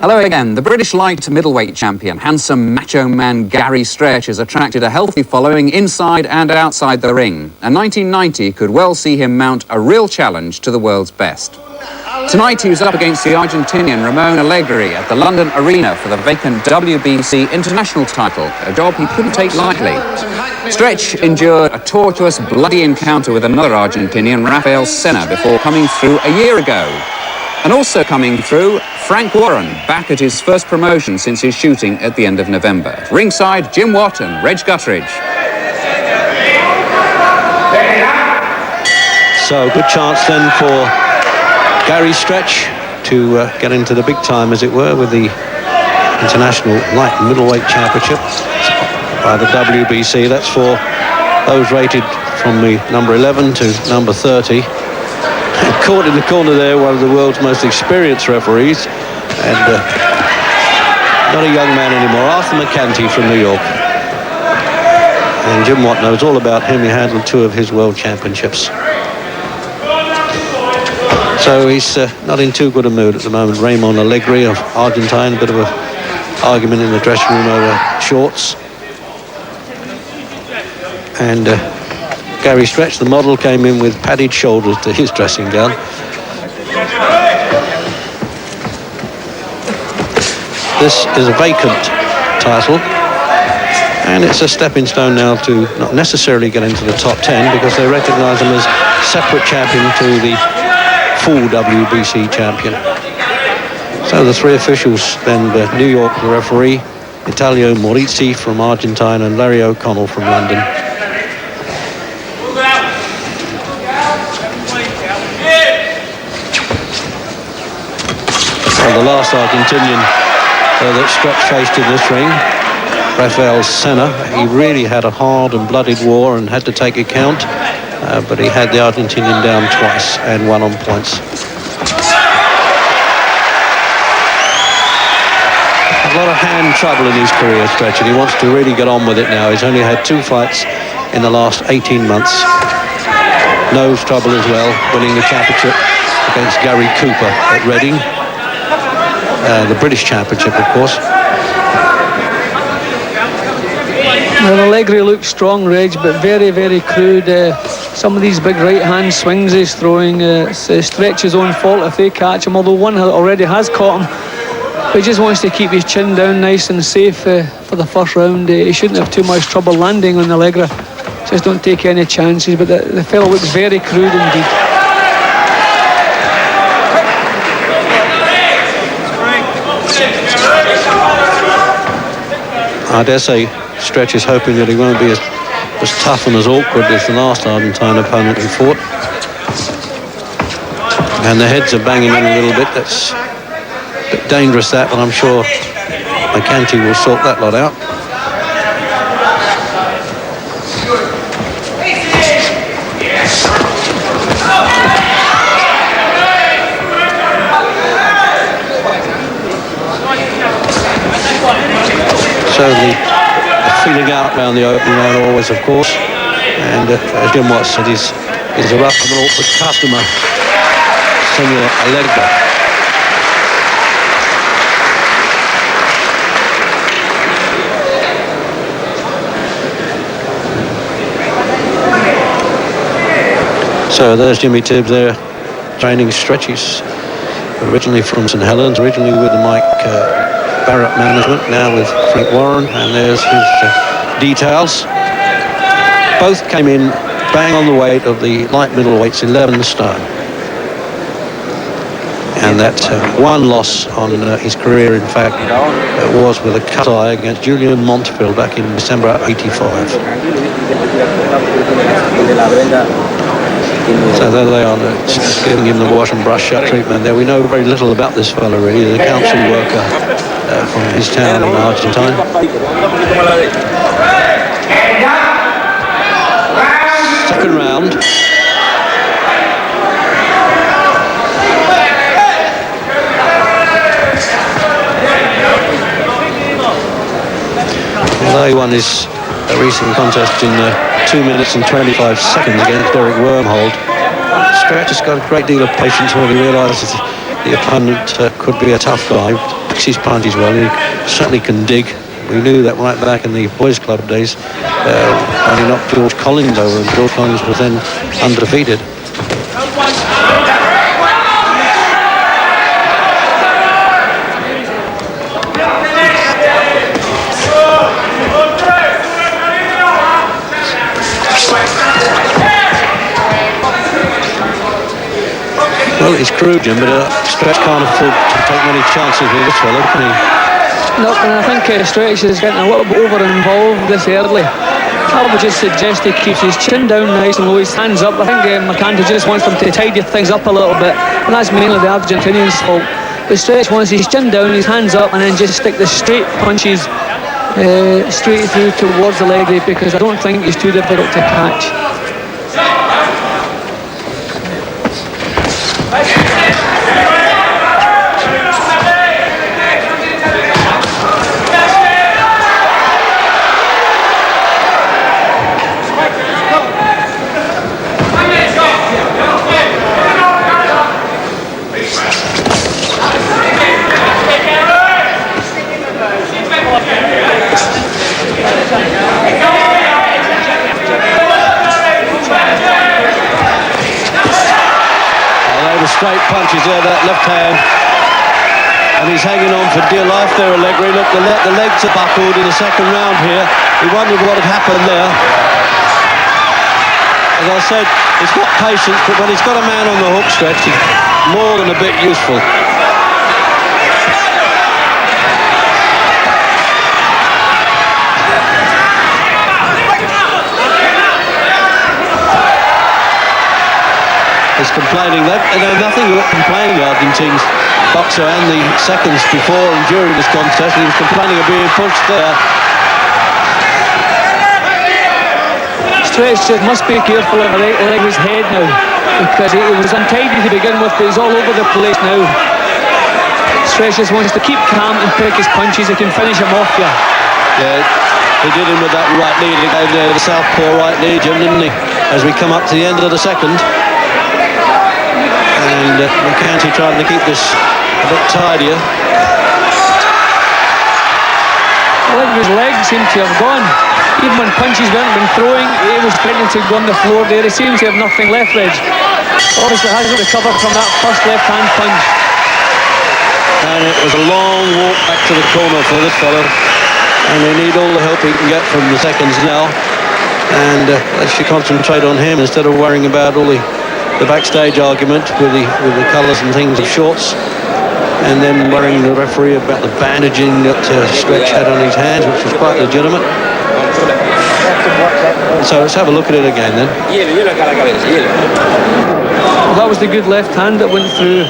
Hello again. The British light middleweight champion, handsome macho man Gary Stretch has attracted a healthy following inside and outside the ring. And 1990 could well see him mount a real challenge to the world's best. Tonight he was up against the Argentinian Ramon Alegre at the London Arena for the vacant WBC International title, a job he couldn't take lightly. Stretch endured a tortuous, bloody encounter with another Argentinian, Rafael Senna, before coming through a year ago. And also coming through, Frank Warren, back at his first promotion since his shooting at the end of November. Ringside, Jim Watt and Reg Gutteridge. So, good chance then for Gary Stretch to get into the big time, as it were, with the International Light Middleweight Championship by the WBC. That's for those rated from the number 11 to number 30. Caught in the corner there, one of the world's most experienced referees, and not a young man anymore, Arthur McCanty from New York. And Jim Watt knows all about him. He handled 2 of his world championships. So he's not in too good a mood at the moment. Ramon Alegre of Argentine, a bit of an argument in the dressing room over shorts. And Gary Stretch, the model, came in with padded shoulders to his dressing gown. This is a vacant title, and it's a stepping stone now to not necessarily get into the top 10, because they recognise him as separate champion to the full WBC champion. So the 3 officials then, the New York the referee, Italio Morizzi from Argentine, and Larry O'Connell from London. Well, the last Argentinian that Stretch faced in this ring, Rafael Senna, he really had a hard and bloodied war and had to take account, but he had the Argentinian down twice and won on points. A lot of hand trouble in his career, Stretch, and he wants to really get on with it now. He's only had 2 fights in the last 18 months. Nose trouble as well, winning the championship against Gary Cooper at Reading. The British Championship, of course. Well, Alegre looks strong, Reg, but very, very crude. Some of these big right-hand swings he's throwing, Stretch's own fault if they catch him, although one already has caught him. But he just wants to keep his chin down nice and safe for the first round. He shouldn't have too much trouble landing on Alegre. Just don't take any chances, but the fellow looks very crude indeed. I dare say Stretch is hoping that he won't be as tough and as awkward as the last Argentine opponent he fought. And the heads are banging in a little bit. That's a bit dangerous, that, but I'm sure McCanty will sort that lot out. So the feeling out round the opening round always, of course, and as Jim Watt said, he's a rough and awkward customer, Senor Alegre. So there's Jimmy Tibbs there, training Stretches, originally from St Helens, originally with the Mike Barrett management, now with Frank Warren, and there's his details. Both came in bang on the weight of the light middleweights, 11 stone. And that one loss on his career, in fact, was with a cut eye against Julian Montefiore back in December '85. So there they are, just giving him the wash and brush shut treatment there. We know very little about this fellow, really. He's a council worker from his town in Argentine. Second round. Although he won his recent contest in 2 minutes and 25 seconds against Derek Wormhold, Stretch has got a great deal of patience when he realises the opponent could be a tough guy. Picks his punches well. He certainly can dig. We knew that right back in the boys' club days when he knocked George Collins over, and George Collins was then undefeated. Well, he's crude, Jim, but Stretch can't afford to take many chances with this fellow, can he? No, and I think Stretch is getting a little bit over-involved this early. I would just suggest he keeps his chin down nice and low, his hands up. I think McCanty just wants them to tidy things up a little bit, and that's mainly the Argentinian's fault. But Stretch wants his chin down, his hands up, and then just stick the straight punches straight through towards Alegre, because I don't think he's too difficult to catch. Straight punches there, that left hand, and he's hanging on for dear life there, Alegre. Look, the legs are buckled in the second round here. He wondered what had happened there. As I said, he's got patience, but when he's got a man on the hook, Stretch, he's more than a bit useful. He's complaining that, and there's nothing to complain, the Argentines boxer, and the seconds before and during this contest, he was complaining of being pushed there. Stretch must be careful of Alegre's head now, because he was untidy to begin with, but he's all over the place now. Stretch just wants to keep calm and pick his punches. He can finish him off here. Yeah, he did him with that right knee, the southpaw right knee, Jim, didn't he? As we come up to the end of the second. And McCanty trying to keep this a bit tidier. Alegre's legs seem to have gone. Even when punches weren't been throwing, he was threatening to go on the floor there. He seems to have nothing left, Reg. Obviously hasn't recovered from that first left-hand punch. And it was a long walk back to the corner for this fellow. And they need all the help he can get from the seconds now. And they should concentrate on him instead of worrying about all the backstage argument with the colours and things of shorts, and then worrying the referee about the bandaging that Stretch had on his hands, which was quite legitimate. So let's have a look at it again then. Well, that was the good left hand that went through,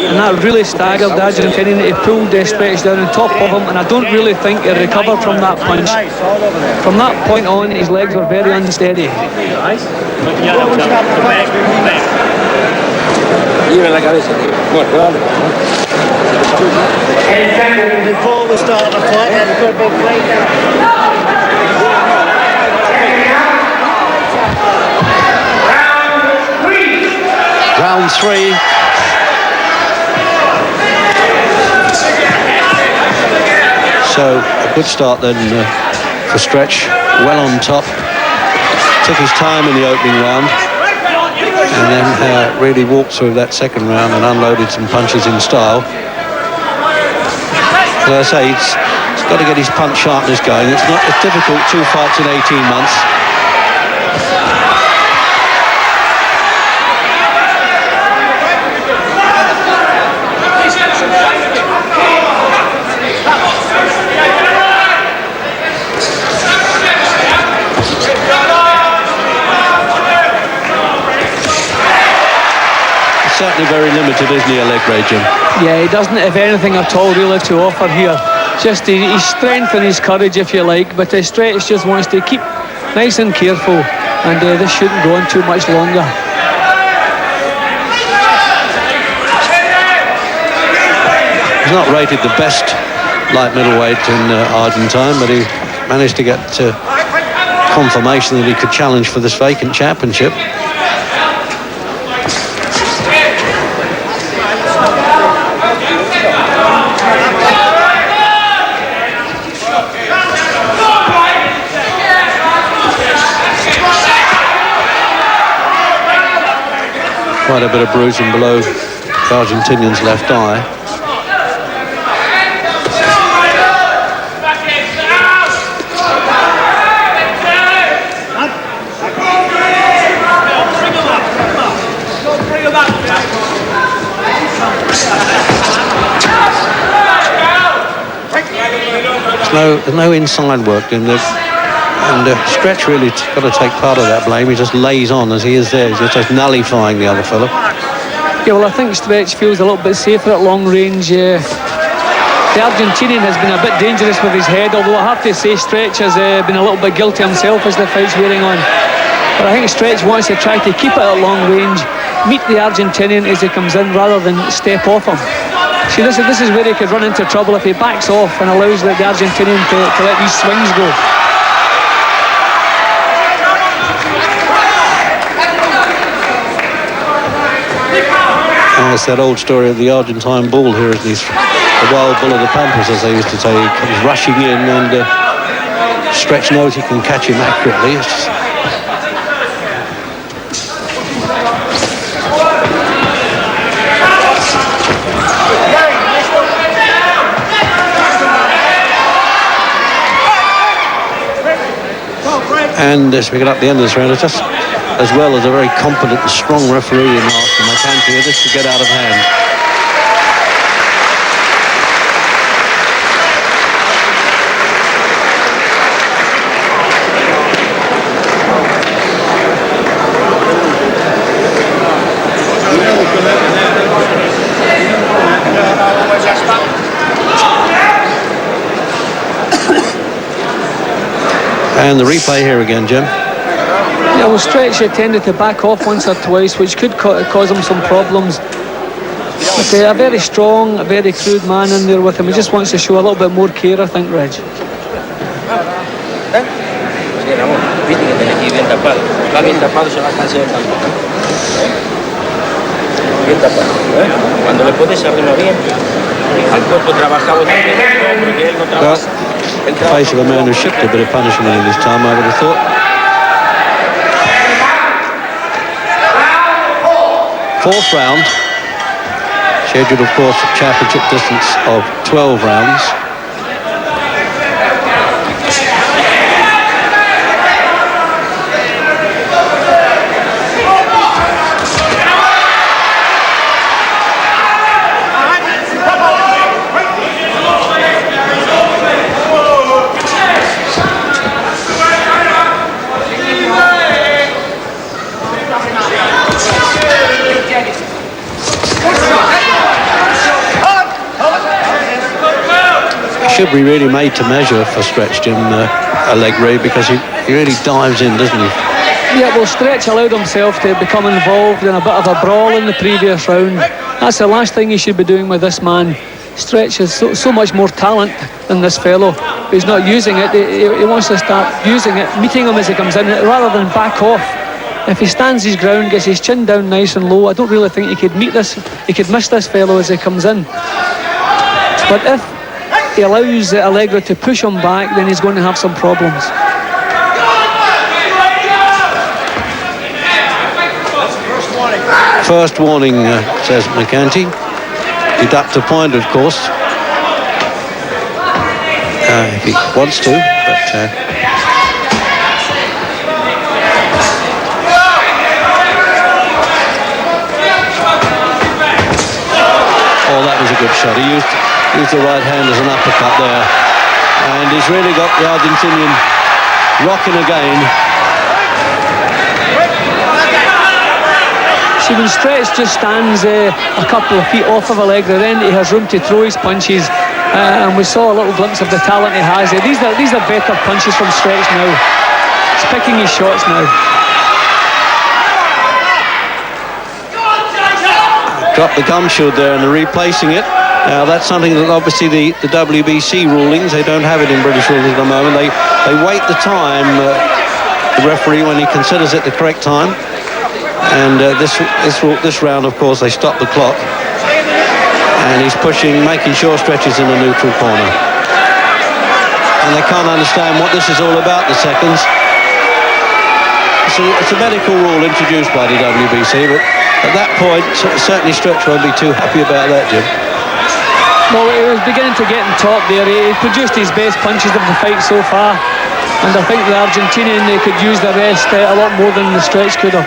and that really staggered the Argentinian. He pulled Stretch down on top of him, and I don't really think he recovered from that punch. From that point on, his legs were very unsteady. Before we start the fight, have a good big play down. Round three. So a good start then for Stretch, well on top. Took his time in the opening round, and then really walked through that second round and unloaded some punches in style. As I say, he's got to get his punch sharpness going. It's difficult, 2 fights in 18 months. Certainly very limited, isn't he, Alegre, Jim? Yeah, he doesn't have anything at all really to offer here. Just his strength and his courage, if you like, but Stretch just wants to keep nice and careful, and this shouldn't go on too much longer. He's not rated the best light middleweight in Argentine, but he managed to get confirmation that he could challenge for this vacant championship. quite a bit of bruising below the Argentinian's left eye. There's no inside work doing this. And Stretch really got to take part of that blame. He just lays on as he is there. He's just nullifying the other fellow. Yeah, well, I think Stretch feels a little bit safer at long range. The Argentinian has been a bit dangerous with his head, although I have to say Stretch has been a little bit guilty himself as the fight's wearing on. But I think Stretch wants to try to keep it at long range, meet the Argentinian as he comes in rather than step off him. See, this is where he could run into trouble if he backs off and allows the Argentinian to let these swings go. It's that old story of the Argentine bull here, the wild bull of the Pampas, as they used to say. He comes rushing in and Stretch knows he can catch him accurately. And as we get up the end of this round, it's just as well as a very competent and strong referee in Arthur McCanty, this to get out of hand. And the replay here again, Jim. Yeah, well, Stretch tended to back off once or twice, which could cause him some problems. But a very strong, a very crude man in there with him. He just wants to show a little bit more care, I think, Reg. In the face of a man who shipped a bit of punishment in his time, I would have thought. Fourth round, scheduled, of course, championship distance of 12 rounds. Should be really made to measure for Stretch, Jim Alegre, because he really dives in, doesn't he? Yeah, well, Stretch allowed himself to become involved in a bit of a brawl in the previous round. That's the last thing he should be doing with this man. Stretch has so much more talent than this fellow, but he's not using it. He wants to start using it, meeting him as he comes in, rather than back off. If he stands his ground, gets his chin down nice and low, I don't really think he could miss this fellow as he comes in. But if he allows Alegre to push him back, then he's going to have some problems. First warning, says McCanty. Deduct a point, of course, if he wants to, but oh, that was a good shot. He used the right hand as an uppercut there, and he's really got the Argentinian rocking again. See, when Stretch just stands a couple of feet off of Alegre, then he has room to throw his punches, and we saw a little glimpse of the talent he has there. These are better punches from Stretch now. He's picking his shots now. Dropped the gum shield there and replacing it. Now that's something that obviously the WBC rulings, they don't have it in British rulings at the moment. They wait the time, the referee, when he considers it the correct time. And this round, of course, they stop the clock. And he's pushing, making sure Stretch is in the neutral corner. And they can't understand what this is all about, the seconds. it's a medical rule introduced by the WBC, but at that point, certainly Stretch won't be too happy about that, Jim. Well, he was beginning to get in top there. He produced his best punches of the fight so far, and I think the Argentinian could use the rest a lot more than the Stretch could have.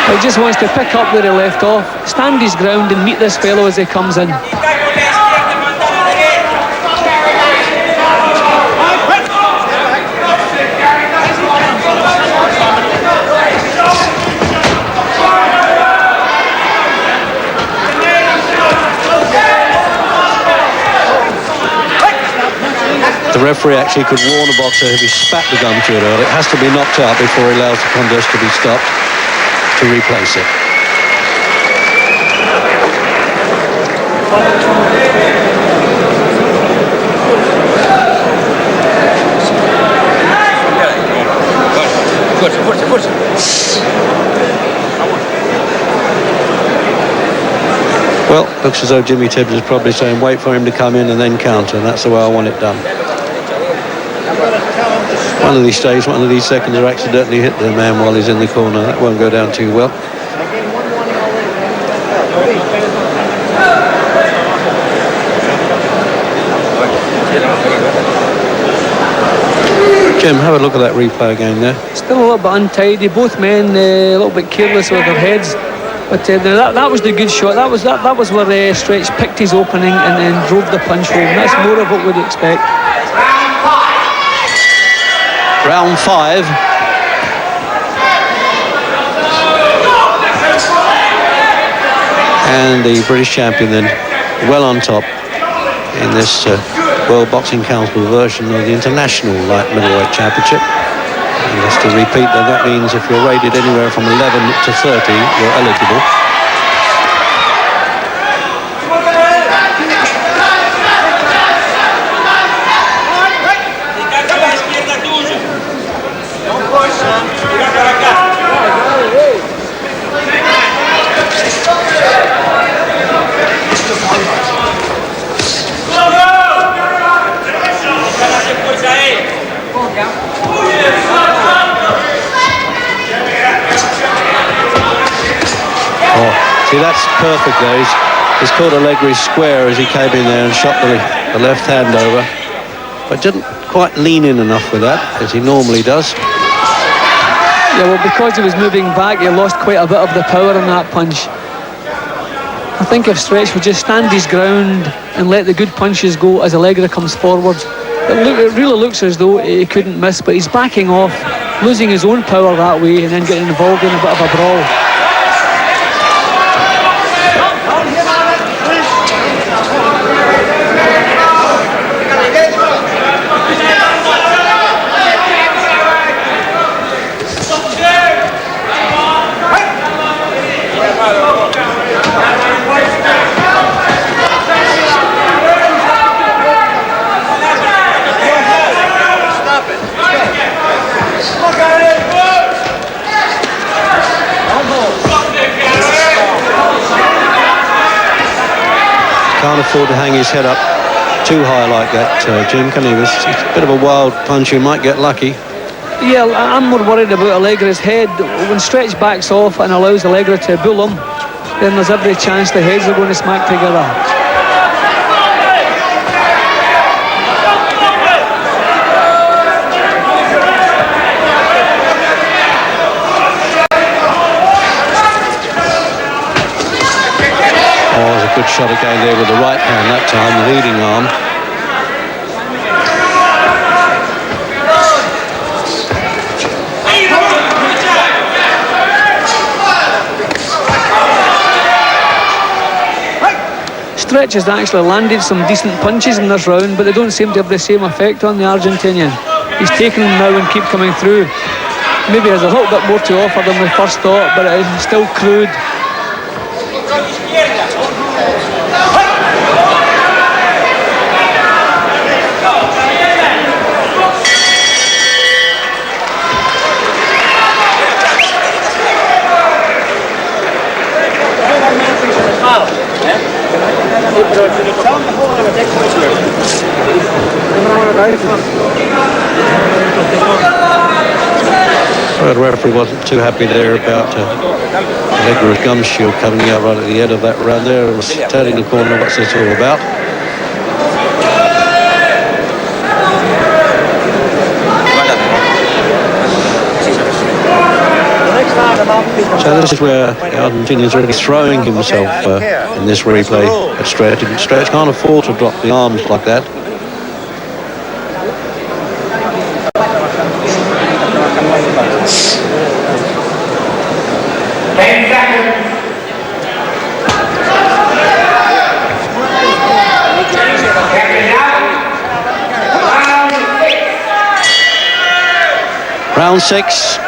He just wants to pick up where he left off, stand his ground and meet this fellow as he comes in. The referee actually could warn a boxer if he spat the gum to it early. It has to be knocked out before he allows the contest to be stopped to replace it. Well, looks as though Jimmy Tibbs is probably saying wait for him to come in and then counter, and that's the way I want it done. One of these days, one of these seconds, will accidentally hit the man while he's in the corner. That won't go down too well. Jim, have a look at that replay again there. Still a little bit untidy. Both men a little bit careless with their heads. But that was the good shot. That was where Stretch picked his opening and then drove the punch home. That's more of what we'd expect. Round 5. And the British champion then well on top in this World Boxing Council version of the International Light Middleweight Championship. And just to repeat that means if you're rated anywhere from 11 to 30, you're eligible. See, that's perfect though. He's caught Alegre square as he came in there and shot the left hand over, but didn't quite lean in enough with that, as he normally does. Yeah, well, because he was moving back, he lost quite a bit of the power in that punch. I think if Stretch would just stand his ground and let the good punches go as Alegre comes forward, it really looks as though he couldn't miss, but he's backing off, losing his own power that way and then getting involved in a bit of a brawl. Can't afford to hang his head up too high like that, Jim, can he? It's a bit of a wild punch, he might get lucky. Yeah, I'm more worried about Alegre's head. When Stretch backs off and allows Alegre to bull him, then there's every chance the heads are going to smack together. Good shot again there with the right hand that time, the leading arm. Stretch has actually landed some decent punches in this round, but they don't seem to have the same effect on the Argentinian. He's taking them now and keep coming through. Maybe has a little bit more to offer than we first thought, but it's still crude. The referee wasn't too happy there about Alegre's gum shield coming out right at the end of that round there. It was turning the corner. What's this all about? So this is where the Argentinian's really throwing himself in this replay at Stretch. And Stretch can't afford to drop the arms like that. Round 6.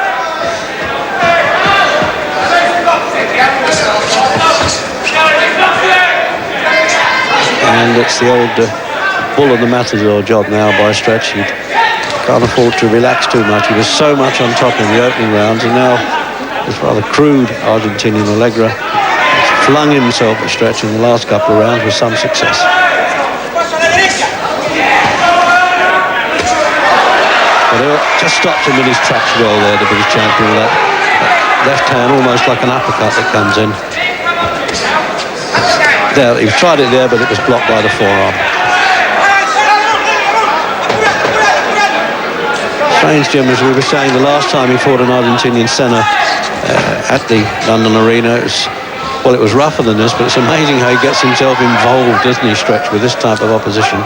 And it's the old bull of the matador job now by Stretch. He can't afford to relax too much. He was so much on top in the opening rounds, and now this rather crude Argentinian Alegre has flung himself at Stretch in the last couple of rounds with some success. But just stopped him in his tracks well there, the British champion, with that left hand almost like an uppercut that comes in. There, he tried it there, but it was blocked by the forearm. Strange, Jim, as we were saying the last time he fought an Argentinian centre at the London Arena, it was rougher than this, but it's amazing how he gets himself involved, doesn't he, Stretch, with this type of opposition?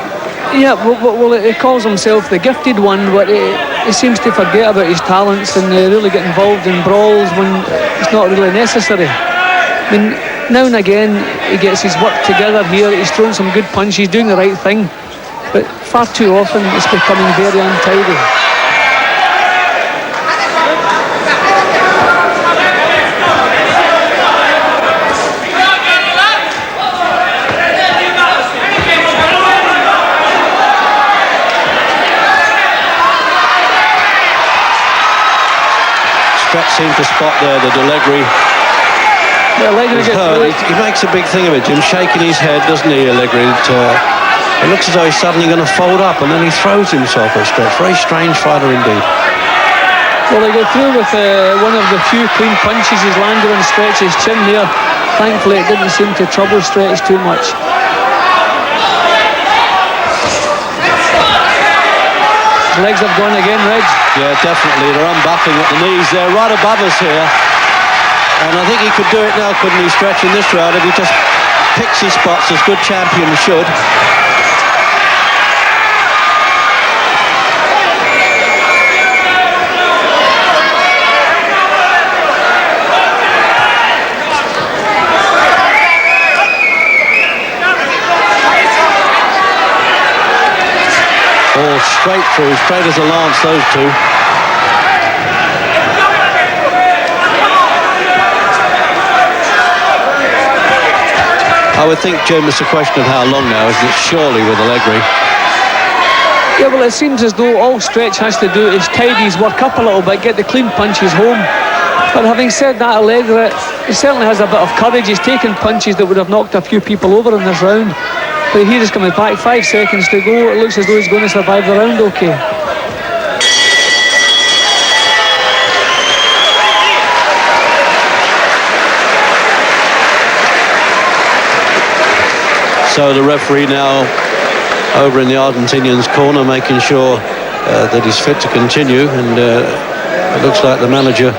Yeah, well, he calls himself the gifted one, but he seems to forget about his talents and really get involved in brawls when it's not really necessary. I mean, now and again he gets his work together here, he's throwing some good punches, he's doing the right thing, but far too often it's becoming very untidy. Stretch seemed to spot there that Alegre he makes a big thing of it, Jim, shaking his head, doesn't he, Alegre? It looks as though he's suddenly going to fold up, and then he throws himself at Stretch. Very strange fighter indeed. Well, they go through with one of the few clean punches he's landed on Stretch's chin here. Thankfully, it didn't seem to trouble Stretch too much. His legs have gone again, Reg. Yeah, definitely. They're unbuckling at the knees. They're right above us here. And I think he could do it now, couldn't he, Stretch, in this round, if he just picks his spots as good champions should. All straight through, straight as a lance, those two. I would think, Jim, it's a question of how long now, isn't it? Surely with Alegre. Yeah, well, it seems as though all Stretch has to do is tidy his work up a little bit, get the clean punches home. But having said that, Alegre, he certainly has a bit of courage. He's taken punches that would have knocked a few people over in this round. But here he's coming back, 5 seconds to go. It looks as though he's going to survive the round okay. So the referee now over in the Argentinian's corner, making sure that he's fit to continue, and it looks like the manager,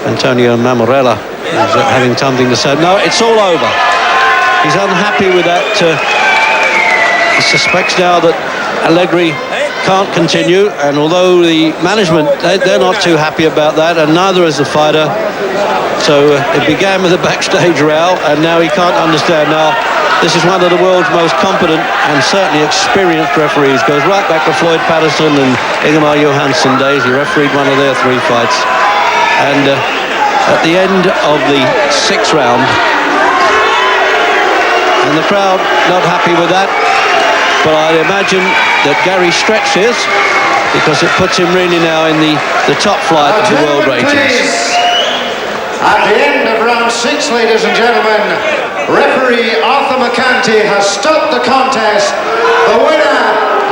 Antonio Mamorella, is having something to say. No, it's all over. He's unhappy with that. He suspects now that Alegre can't continue, and although the management, they're not too happy about that, and neither is the fighter. So it began with a backstage row, and now he can't understand. Now, this is one of the world's most competent and certainly experienced referees. Goes right back to Floyd Patterson and Ingemar Johansson days. He refereed one of their 3 fights. And at the end of the 6th round, and the crowd not happy with that, but I'd imagine that Gary Stretch is, because it puts him really now in the top flight of the world ratings. At the end of round 6, ladies and gentlemen, referee Arthur McCanty has stopped the contest. The winner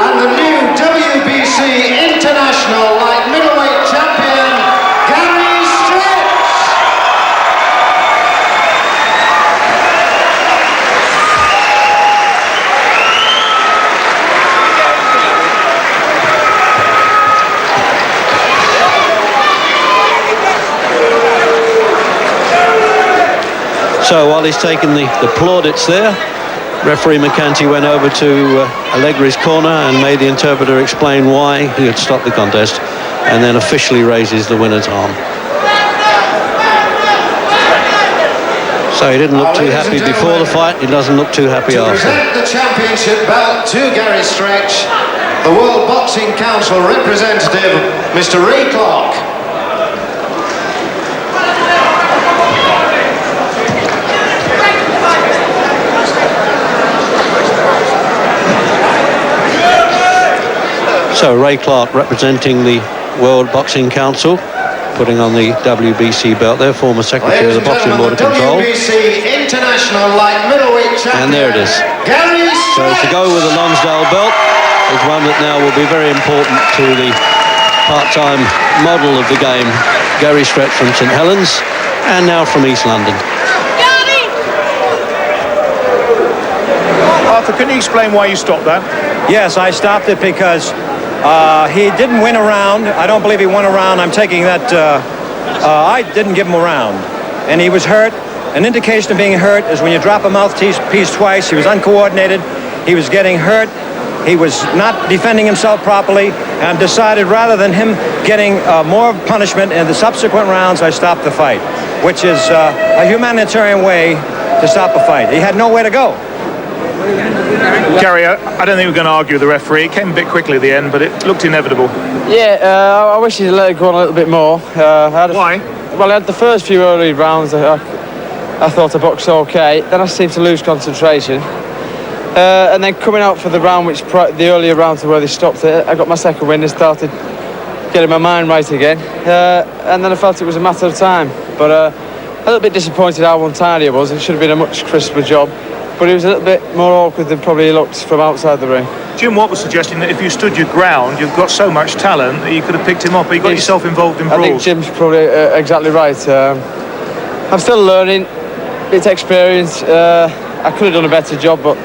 and the new WBC International light middleweight champion, So while he's taking the plaudits there, referee McCanty went over to Alegre's corner and made the interpreter explain why he had stopped the contest, and then officially raises the winner's arm. So he didn't look too happy before the fight. He doesn't look too happy to after. present the championship belt to Gary Stretch, the World Boxing Council representative, Mr. Ray Clark. So Ray Clark representing the World Boxing Council, putting on the WBC belt there, former secretary of the Boxing Board of Control. WBC International light middleweight champion. And there it is. Gary So Stretch. to go with the Lonsdale belt is one that now will be very important to the part-time model of the game, Gary Stretch from St Helens, and now from East London. Arthur, can you explain why you stopped that? Yes, I stopped it because he didn't win a round. I don't believe he won a round. I'm taking that I didn't give him a round. And he was hurt. An indication of being hurt is when you drop a mouthpiece twice. He was uncoordinated. He was getting hurt. He was not defending himself properly, and decided rather than him getting more punishment in the subsequent rounds, I stopped the fight, which is a humanitarian way to stop a fight. He had nowhere to go. Gary, I don't think we're going to argue with the referee. It came a bit quickly at the end, but it looked inevitable. Yeah, I wish he'd let it go on a little bit more. Why? Well, I had the first few early rounds. I thought I boxed okay. Then I seemed to lose concentration. And then coming out for the round, the earlier round to where they stopped it, I got my second win and started getting my mind right again. And then I felt it was a matter of time. But a little bit disappointed how untidy I was. It should have been a much crisper job. But it was a little bit more awkward than probably it looked from outside the ring. Jim Watt was suggesting that if you stood your ground, you've got so much talent that you could have picked him up, but you got yourself involved in brawls. I think Jim's probably exactly right. I'm still learning. It's experience. I could have done a better job, but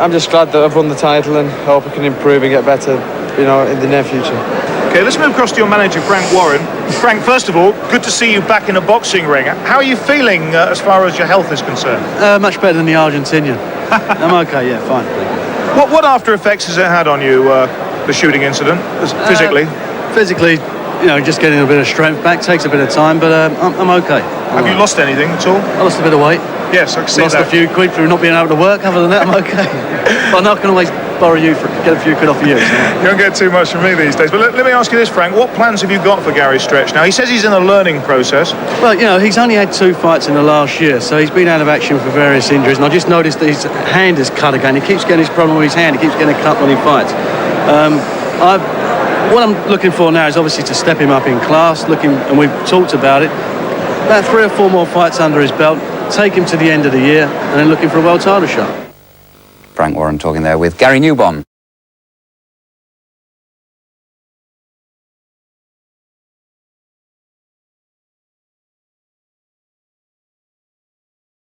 I'm just glad that I've won the title and I hope I can improve and get better, in the near future. Okay, let's move across to your manager, Frank Warren. Frank, first of all, good to see you back in a boxing ring. How are you feeling as far as your health is concerned? Much better than the Argentinian. I'm okay, yeah, fine. What after effects has it had on you, the shooting incident, physically? Physically, just getting a bit of strength back takes a bit of time, but I'm okay. Have you lost anything at all? I lost a bit of weight. Yes, I can see lost that. a few quid through not being able to work. Other than that, I'm okay. But I can always borrow you for get a few quid off of you. So. You don't get too much from me these days. But let me ask you this, Frank. What plans have you got for Gary Stretch? Now, he says he's in a learning process. Well, he's only had 2 fights in the last year, so he's been out of action for various injuries. And I just noticed that his hand is cut again. He keeps getting his problem with his hand. He keeps getting cut when he fights. What I'm looking for now is obviously to step him up in class. And we've talked about it. About 3 or 4 more fights under his belt. Take him to the end of the year, and then looking for a world title shot. Frank Warren talking there with Gary Newbon.